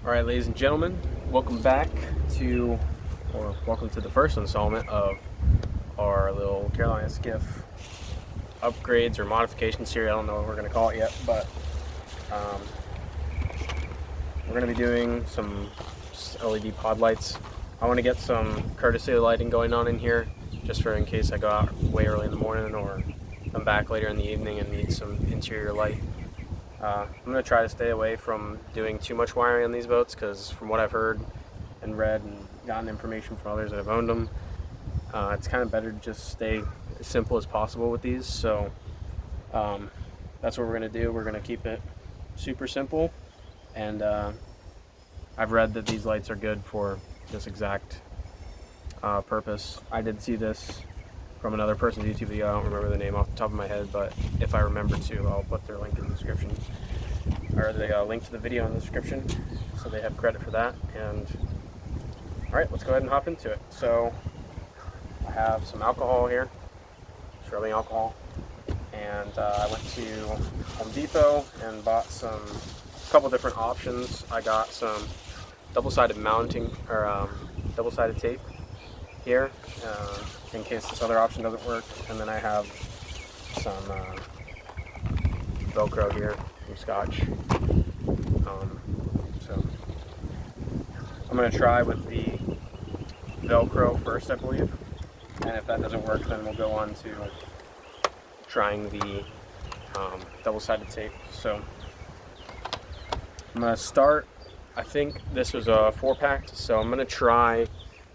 Alright, ladies and gentlemen, welcome to the first installment of our little Carolina Skiff upgrades or modification series. I don't know what we're going to call it yet, but we're going to be doing some LED pod lights. I want to get some courtesy lighting going on in here, just for in case I go out way early in the morning or come back later in the evening and need some interior light. I'm going to try to stay away from doing too much wiring on these boats, because from what I've heard and read and gotten information from others that have owned them, it's kind of better to just stay as simple as possible with these. So that's what we're going to do. We're going to keep it super simple, and I've read that these lights are good for this exact purpose. I did see this from another person's YouTube video. I don't remember the name off the top of my head, but if I remember to, I'll put their link in the description, or the link to the video in the description, so they have credit for that. And alright, let's go ahead and hop into it. So I have some alcohol here, rubbing alcohol, and I went to Home Depot and bought a couple different options. I got some double-sided mounting, or double-sided tape here, in case this other option doesn't work, and then I have some Velcro here, some Scotch. So I'm going to try with the Velcro first, I believe, and if that doesn't work, then we'll go on to trying the double-sided tape. So I'm going to start. I think this was a 4-pack, so I'm going to try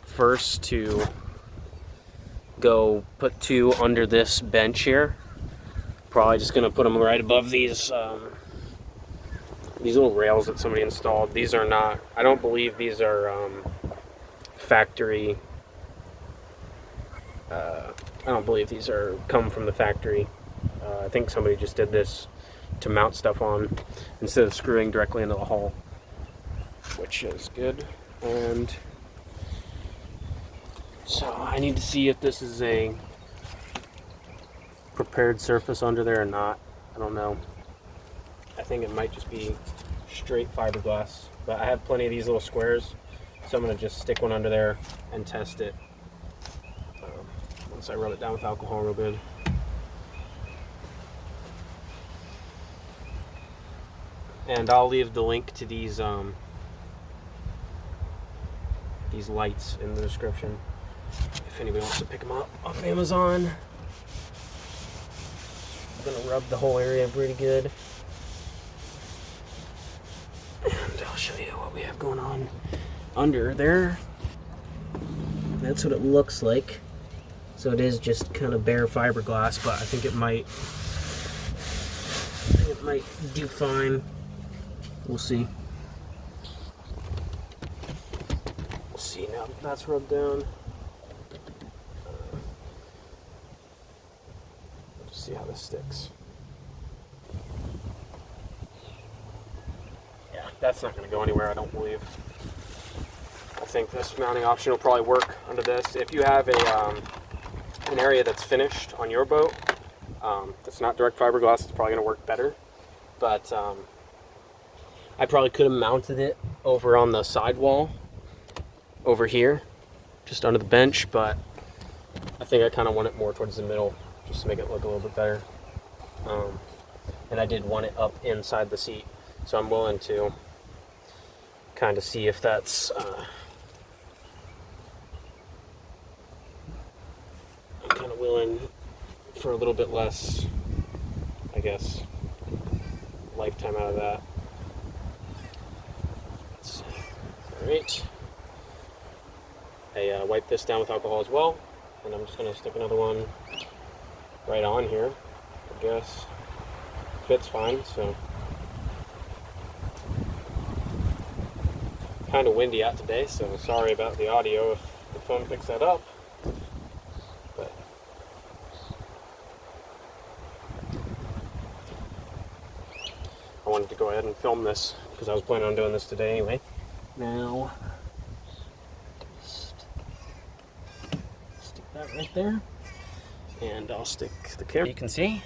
first to go put 2 under this bench here. Probably just gonna put them right above these little rails that somebody installed. These are not, I don't believe these are factory. I don't believe these are come from the factory. I think somebody just did this to mount stuff on instead of screwing directly into the hull, which is good. And so I need to see if this is a prepared surface under there or not. I don't know. I think it might just be straight fiberglass, but I have plenty of these little squares, so I'm going to just stick one under there and test it once I rub it down with alcohol real good. And I'll leave the link to these lights in the description if anybody wants to pick them up off Amazon. I'm gonna rub the whole area pretty good, and I'll show you what we have going on under there. That's what it looks like. So it is just kind of bare fiberglass, but I think it might do fine. We'll see. We'll see now that that's rubbed down. See how this sticks. Yeah, that's not going to go anywhere, I don't believe. I think this mounting option will probably work under this. If you have an area that's finished on your boat, that's not direct fiberglass, it's probably going to work better. But I probably could have mounted it over on the sidewall over here, just under the bench, but I think I kind of want it more towards the middle, just to make it look a little bit better. And I did want it up inside the seat, so I'm willing to kind of see if that's I'm kind of willing for a little bit less, I guess, lifetime out of that. Alright, I wiped this down with alcohol as well, and I'm just going to stick another one right on here. I guess fits fine. So kind of windy out today, so sorry about the audio if the phone picks that up, but I wanted to go ahead and film this because I was planning on doing this today anyway. Now stick that right there, and I'll stick the camera. You can see,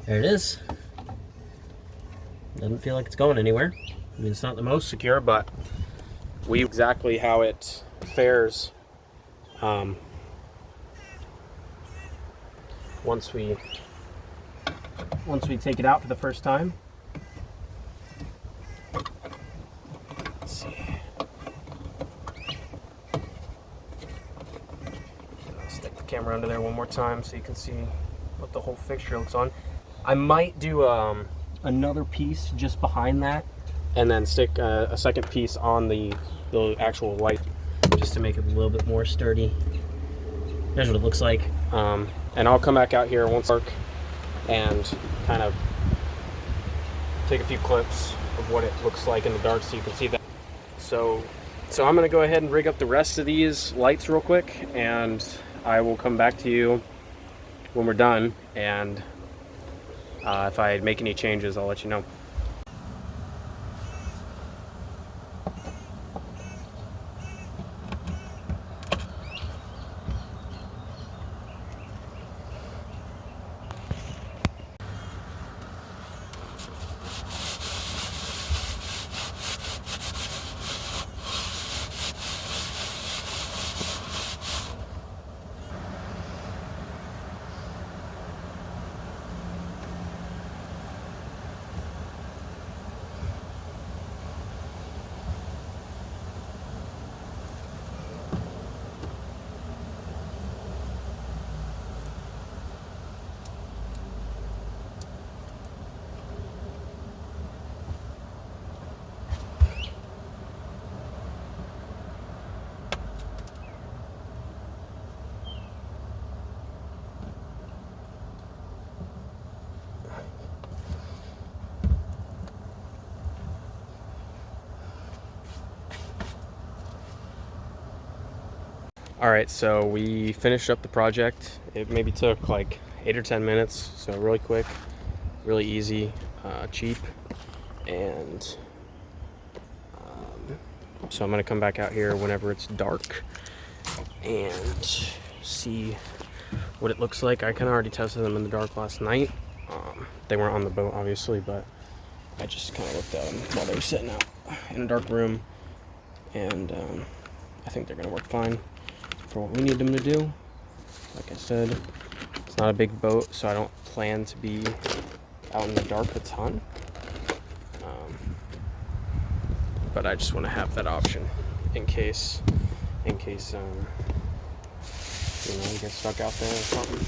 there it is. Doesn't feel like it's going anywhere. I mean, it's not the most secure, but we exactly how it fares once we take it out for the first time. Let's see. I'll stick the camera under there one more time so you can see what the whole fixture looks on. I might do another piece just behind that, and then stick a second piece on the actual light, just to make it a little bit more sturdy. Here's what it looks like. And I'll come back out here once dark and kind of take a few clips of what it looks like in the dark so you can see that. So I'm gonna go ahead and rig up the rest of these lights real quick, and I will come back to you when we're done, and if I make any changes, I'll let you know. Alright, so we finished up the project. It maybe took like 8 or 10 minutes, so really quick, really easy, cheap, and so I'm going to come back out here whenever it's dark and see what it looks like. I kind of already tested them in the dark last night. They weren't on the boat, obviously, but I just kind of looked at them while they were sitting out in a dark room, and I think they're going to work fine for what we need them to do. Like I said, it's not a big boat, so I don't plan to be out in the dark a ton. But I just want to have that option in case you know, we get stuck out there or something,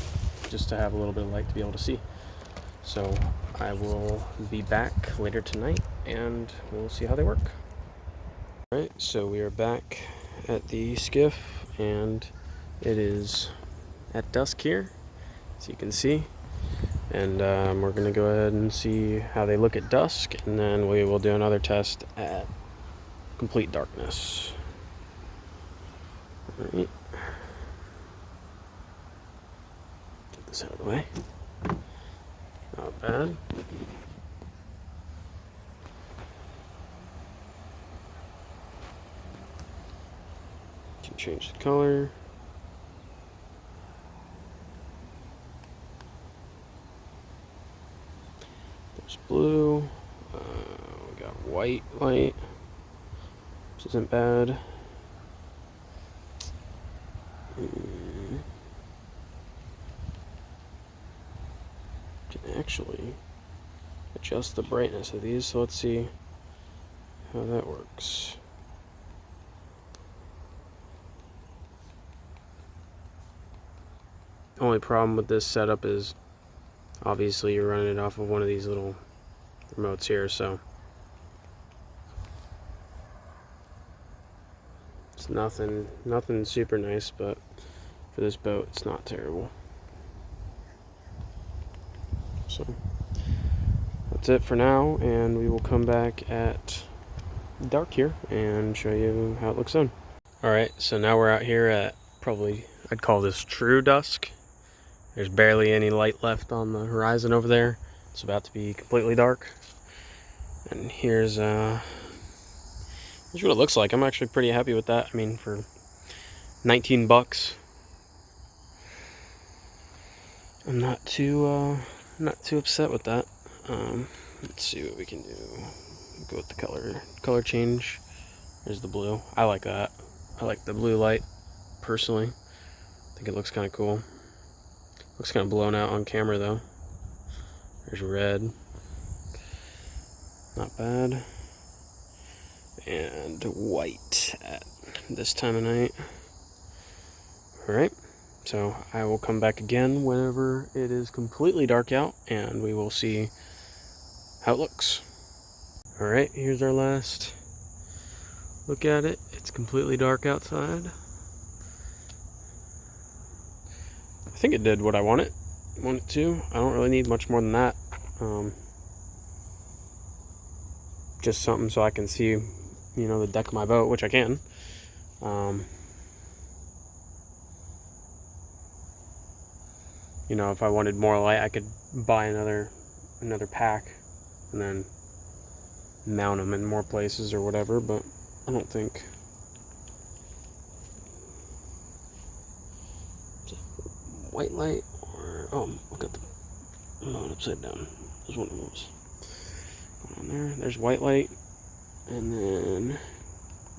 just to have a little bit of light to be able to see. So I will be back later tonight and we'll see how they work. Alright, so we are back at the skiff, and it is at dusk here, as you can see, and we're gonna go ahead and see how they look at dusk, and then we will do another test at complete darkness. Alright, get this out of the way. Not bad. Can change the color. There's blue. We got white light, which isn't bad. Can actually adjust the brightness of these, so let's see how that works. Only problem with this setup is obviously you're running it off of one of these little remotes here, so it's nothing super nice, but for this boat it's not terrible. So that's it for now, and we will come back at dark here and show you how it looks on. Alright, so now we're out here at probably, I'd call this true dusk. There's barely any light left on the horizon over there. It's about to be completely dark. And here's what it looks like. I'm actually pretty happy with that. I mean, for 19 bucks, I'm not too upset with that. Let's see what we can do. Go with the color change. There's the blue. I like that. I like the blue light personally. I think it looks kind of cool. Looks kind of blown out on camera though. There's red. Not bad. And white at this time of night. Alright, so I will come back again whenever it is completely dark out and we will see how it looks. Alright, here's our last look at it. It's completely dark outside. I think it did what I want it to. I don't really need much more than that. Just something so I can see, you know, the deck of my boat, which I can. You know, if I wanted more light, I could buy another pack and then mount them in more places or whatever, but I don't think. White light or, oh, look at the, I'm going upside down. There's one of those. On there. There's white light, and then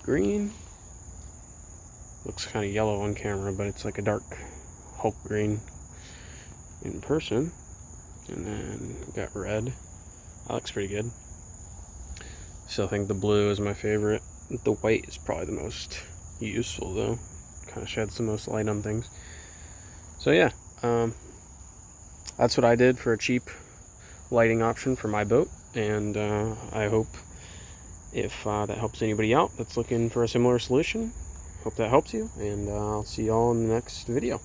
green. Looks kind of yellow on camera, but it's like a dark Hulk green in person. And then we got red. That looks pretty good. Still think the blue is my favorite. The white is probably the most useful though. Kind of sheds the most light on things. So yeah, that's what I did for a cheap lighting option for my boat. And I hope if that helps anybody out that's looking for a similar solution. Hope that helps you, and I'll see y'all in the next video.